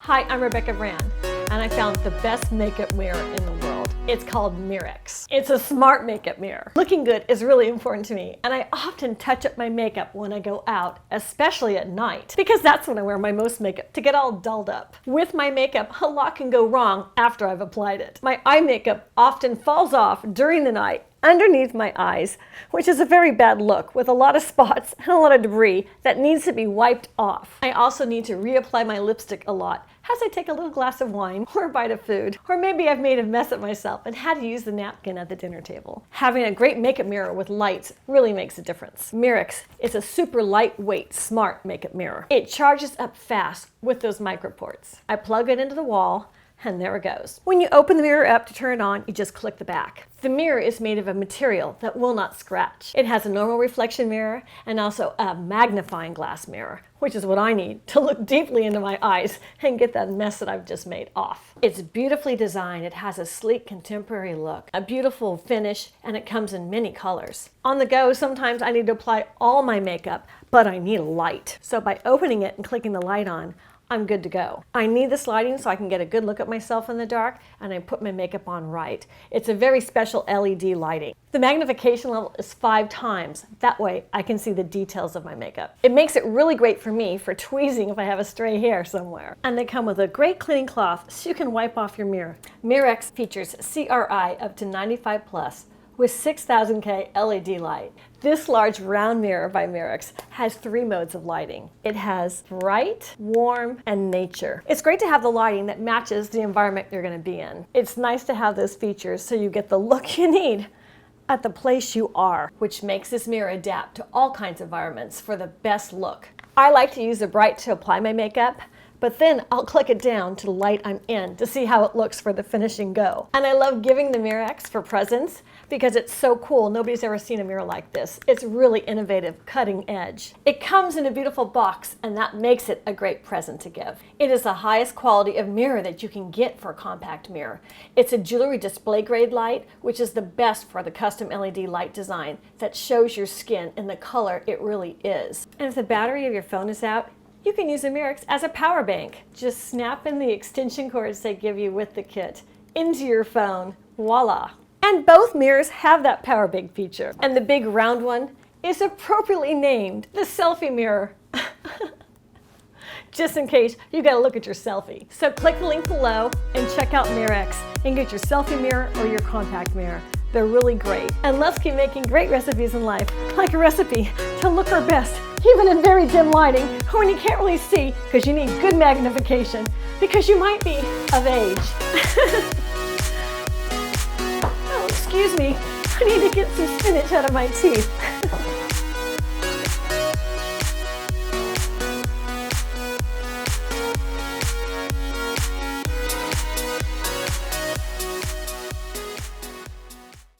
Hi, I'm Rebecca Brand, and I found the best makeup mirror in the world. It's called Mirrx. It's a smart makeup mirror. Looking good is really important to me, and I often touch up my makeup when I go out, especially at night, because that's when I wear my most makeup to get all dolled up. With my makeup, a lot can go wrong after I've applied it. My eye makeup often falls off during the night underneath my eyes, which is a very bad look with a lot of spots and a lot of debris that needs to be wiped off. I also need to reapply my lipstick a lot as I take a little glass of wine or a bite of food, or maybe I've made a mess of myself and had to use the napkin at the dinner table. Having a great makeup mirror with lights really makes a difference. Mirrx is a super lightweight, smart makeup mirror. It charges up fast with those micro ports. I plug it into the wall, and there it goes. When you open the mirror up to turn it on, you just click the back. The mirror is made of a material that will not scratch. It has a normal reflection mirror and also a magnifying glass mirror, which is what I need to look deeply into my eyes and get that mess that I've just made off. It's beautifully designed. It has a sleek contemporary look, a beautiful finish, and it comes in many colors. On the go, sometimes I need to apply all my makeup, but I need a light. So by opening it and clicking the light on, I'm good to go. I need this lighting so I can get a good look at myself in the dark and I put my makeup on right. It's a very special LED lighting. The magnification level is 5 times. That way I can see the details of my makeup. It makes it really great for me for tweezing if I have a stray hair somewhere. And they come with a great cleaning cloth so you can wipe off your mirror. Mirrx features CRI up to 95 plus. With 6000K LED light. This large round mirror by Mirrx has 3 modes of lighting. It has bright, warm, and nature. It's great to have the lighting that matches the environment you're going to be in. It's nice to have those features so you get the look you need at the place you are, which makes this mirror adapt to all kinds of environments for the best look. I like to use the bright to apply my makeup, but then I'll click it down to the light I'm in to see how it looks for the finishing go. And I love giving the Mirrx for presents because it's so cool. Nobody's ever seen a mirror like this. It's really innovative, cutting edge. It comes in a beautiful box, and that makes it a great present to give. It is the highest quality of mirror that you can get for a compact mirror. It's a jewelry display grade light, which is the best for the custom LED light design that shows your skin in the color it really is. And if the battery of your phone is out, you can use a Mirrx as a power bank. Just snap in the extension cords they give you with the kit into your phone. Voila! And both mirrors have that power bank feature. And the big round one is appropriately named the selfie mirror. Just in case you gotta look at your selfie. So click the link below and check out Mirrx and get your selfie mirror or your compact mirror. They're really great. And let's keep making great recipes in life, like a recipe to look our best, even in very dim lighting, or when you can't really see, because you need good magnification, because you might be of age. Oh, excuse me, I need to get some spinach out of my teeth.